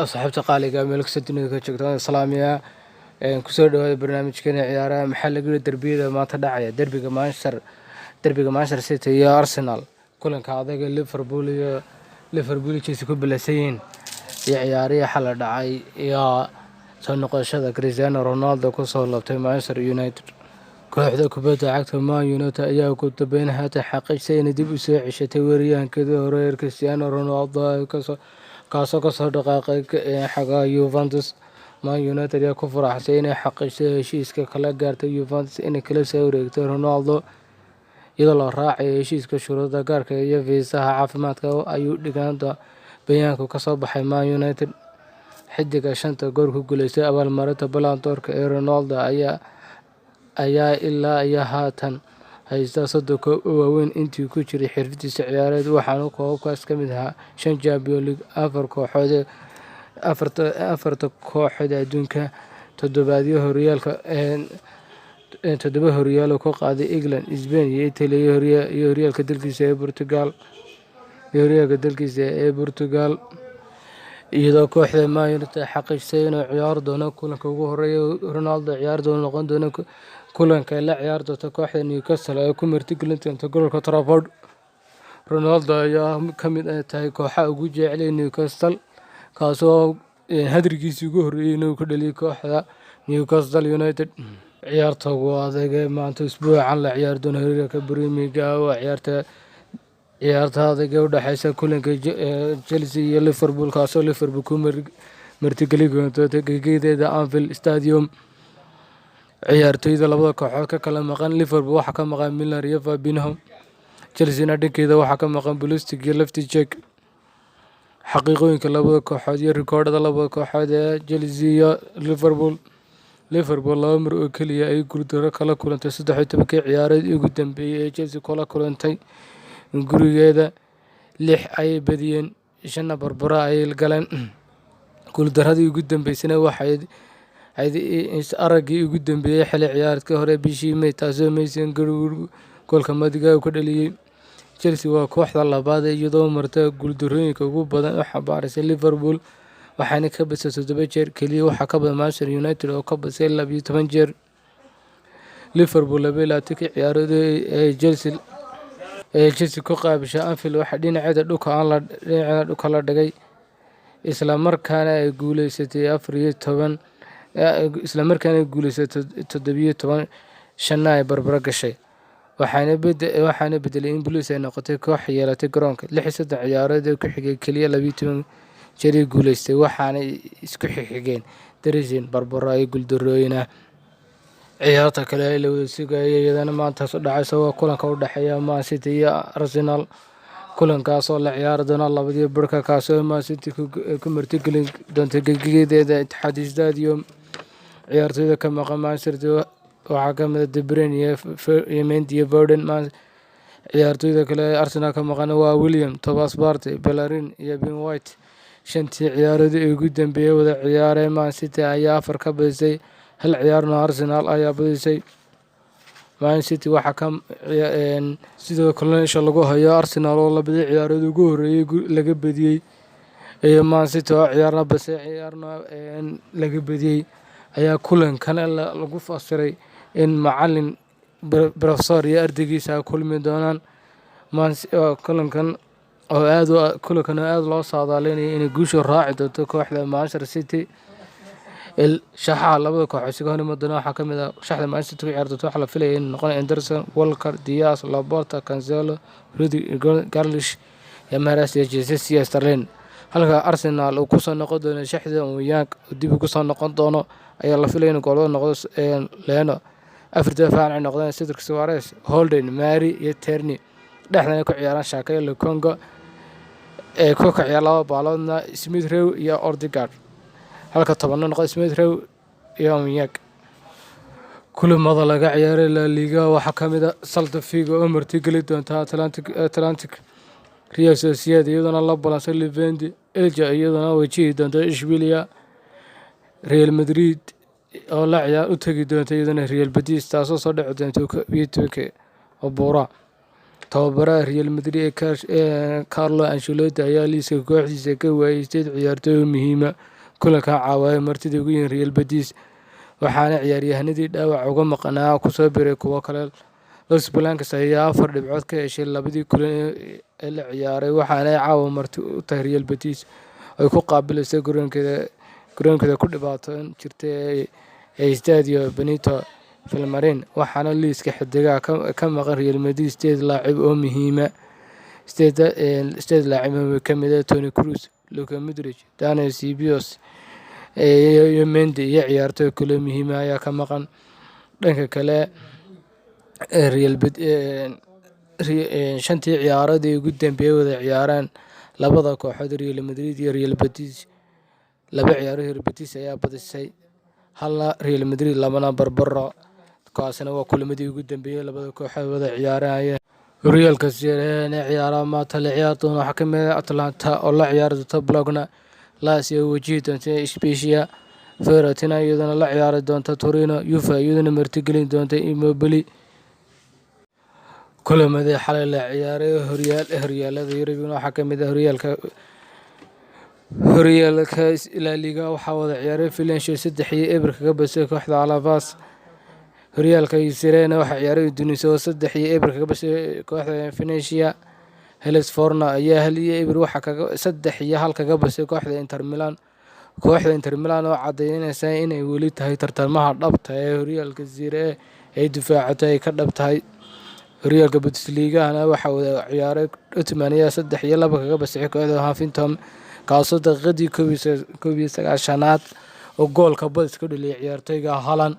asxaabta qaaliga meel kasta dunida ka joogta islaamiya kusoo dhawaada barnaamijkeena ciyaaraha maxaa laga yiri darbiyada maanta dhacaya derbiga Manchester City iyo Arsenal kulanka adag ee Liverpool Chelsea ku bilaasayeen iyo ciyaarihi xal dhacay iyo soo noqoshada Cristiano Ronaldo ku soo laabtay Manchester United. Kooxda kubadda cagta Man United ayaa ku dambeyn haatan xaqiijisay in dib u soo ceshatay weeraryahankeeda hore ee Cristiano Ronaldo kaasoo ka soo dhaqaaqay xagga Juventus. Man United ayaa ku faraxsay inay xaqiijisay heshiiska kala gaartay Juventus inay kala soo wareegto Ronaldo iyadoo la raacay heshiiska shuruudaha gaarka iyo fiisaha caafimaadka ayuu dhigaanta bayaanku ka soo baxay Man United. Xiddiga shanta gool ku guuleystay abaalmarinta Ballon d'Or ee Ronaldo ayaa ilaa iyo haatan haysta 30 koob oo waaweyn intii ku jiray xirfadiisa ciyaareed waxaana koobabkaas ka mid ahaa 5 Champions League, 4 kooxood adduunka, 7 horyaalo ku qaaday England, Spain iyo Italy iyo horyaalka dalkiisa ee Portugal. iyadoo kooxda Man United xaqiijisay inuu ciyaari doono kulanka ugu horeeya Ronaldo ciyaari doono noqon doona kulanka la ciyaari doonta kooxda Newcastle ee ku martigelin doonta goolka Trafford. Ronaldo ayaa ka mid tahay kooxaha ugu jecel Newcastle kaasoo hadrigiisii ugu horeeyay inuu ku dhaliyay kooxda Newcastle United. ciyaarta ugu adag ee maanta isbuucan la ciyaari doono horyaalka Premier League oo ciyaarta adag ee u dhaxaysa kulanka Chelsea iyo Liverpool kaasoo Liverpool ku martigelin doonta gegedeeda Anfield Stadium. ciyaartoyda labada kooxood ka kala maqan Liverpool waxaa ka maqan Milner iyo Fabinho, Chelsea dhankeeda waxaa ka maqan Pulisic iyo Loftus-Cheek. xaqiiqooyinka labada kooxood iyo rikoodhada labada kooxood ee Chelsea iyo Liverpool 2 mar oo kaliya ay guuldaro kala kulantay 13 ciyaareed ugu dambeeyay ee Chelsea kula kulantay gurigeeda 6 ay badiyeen 5 barbara ay galeen. guuldaradii ugu dambeysana waxay araggii ugu dambeeyay xilli ciyaareedkii hore bishii May taasoo Mason Greenwood goolka madiga ku dhaliyay. Chelsea waa kooxda labaad iyadoo martay guuldarooyinka ugu badan oo xambaarsay Liverpool waxaana ka badisay 7 jeer kaliya waxaa ka badan Manchester United oo ka badisay 12 jeer. Liverpool 22 ciyaarood ee Chelsea ku qaabishay Anfield waxa dhinaceeda dhulka la dhigay isla markaana ay guuleysatay 17 shan ay barbara gashay waxaana bedelay in Blues ay noqotay koox yeelatay garoonka 63 ciyaarood ee ku xigay kaliya 12 jeer guuleystay waxaana isku xigeen darasin barbara ay guuldarooyina. ciyaarta kale ee la wada sugayay iyadana maanta soo dhacaysa waa kulanka u dhaxeeya Man City iyo Arsenal. kulankaas oo la ciyaari doona labadii barka kaasoo Man City ku martigelin doonta gegedeeda Etihad Stadium. ciyaartoyda ka maqan Man City waxaa ka mid ah De Bruyne iyo Mendy iyo Foden. ciyaartoyda kale ee Arsenal ka maqan waa William, Thomas Partey, Bellerin iyo Ben White. 5 ciyaarood ee ugu dambeeyay wada ciyaareen Man City ayaa 4 ka badisay, hal ciyaarna Arsenal ayaa badisay. Man City waxaa sidoo kale isha lagu hayo Arsenal oo labadii ciyaarood ugu horeeyay laga badiyay iyo Man City oo ciyaarna laga badiyay ayaa kulankan lagu fasiray in macallin professor iyo ardaygiisa kulmi doonaan. kulankan oo aad loo saadaalinayay inay guusha raaci doonto kooxda Manchester City. shaxda labada kooxood isaga hor iman doona waxaa ka mid ah shaxda Manchester City ciyaarta waxaa la filayay in noqon Henderson, Walker, Diaz, Laporta, Cancelo, Rudiger, Grealish, Mahrez iyo Jesus iyo Sterling. halka Arsenal uu ku soo noqon doono shaxda Aubameyang dib ugu soo noqon doono ayaa la filayay in gool noqdo Leno. afarta difaac noqdeen Cedric Suarez, Holden, Mari iyo Tierney. dhexdana ku ciyaaraan Xhaka iyo Lokonga ee ku ciyaar laba baaloodna Smith Rowe iyo Odegaard. halka 10 noqdo Smith Rowe iyo Aubameyang. kulamada laga ciyaaray La Liga waxaa ka mid ah Celta Vigo oo martigelin doonta Atlantic, Real Sociedad iyadoo la balansay Levante, Elche iyadoo wajihi doonta Ishbilia, Real Madrid oo la ciyaar u tagi doonta iyadoo Real Betis taasoo soo dhici doonta 12 oo buura. tababaraha Real Madrid Carlo Ancelotti ayaa liiska kooxdiisa ka waayay 8 ciyaartoy oo muhiim ah kulankan caawiyay martida ugu weyn Real Betis waxaana ciyaaryahanadii dhaawac uga maqnaa ku soo biiray kuwo kale. Los Blancos ayaa 4 dhibcood ka heshay labadii kulan ee la ciyaaray waxaana ay caawa marti u tahay Real Betis ay ku qaabilayso garoonkeeda ku dhibaatoon jirtay ee Estadio Benito Villamarin waxaana liiska xidigaha ka maqan Real Madrid 8 laacib oo muhiim ah. 8 laacib oo ka mid ah Toni Kroos, Luka Modric, Dani Ceballos iyo Mendy iyo ciyaartoy kale muhiim ah ayaa ka maqan. Dhanka kale shantii ciyaarood ee ugu dambeeyay wada ciyaareen labada kooxood Real Madrid iyo Real Betis. Laba ciyaaro Real Betis ayaa badisay halna Real Madrid labana barbaro. Kaasina waa kulamadii ugu dambeeyay labada kooxood wada ciyaarayeen. Horyaalka Serie A ciyaaraha maanta la ciyaari doona waxaa ka mid ah Atalanta oo la ciyaari doonta Bologna, Lazio wajihi doonta Spezia, Fiorentina iyaduna la ciyaari doonta Torino, Juve iyaduna martigelin doonta Immobile. kulamadii xalay la ciyaaray horyaalada Yurub waxaa ka mid ah horyaalka La Liga waxaa wada ciyaaray Valencia 3-0 kaga badisay kooxda Alaves. horyaalka Serie A waxaa ciyaaray Udinese 3-0 kaga badisay kooxda Venezia. Hellas Verona ayaa 1-0 waxa kaga 3-1 kaga badisay kooxda Inter Milan. Kooxda Inter Milan oo cadeynaysa inay weli tahay tartamaha dhabta ee horyaalka Serie A ay difaacatay ay ka dhabtahay. horyaalka Bundesliga-na waxaa wada ciyaaray Dortmund 3-2 kaga badisay kooxda Hoffenheim kaasoo daqiiqadii 91aad oo goolka badis ka dhaliyay ciyaartoyga Haaland.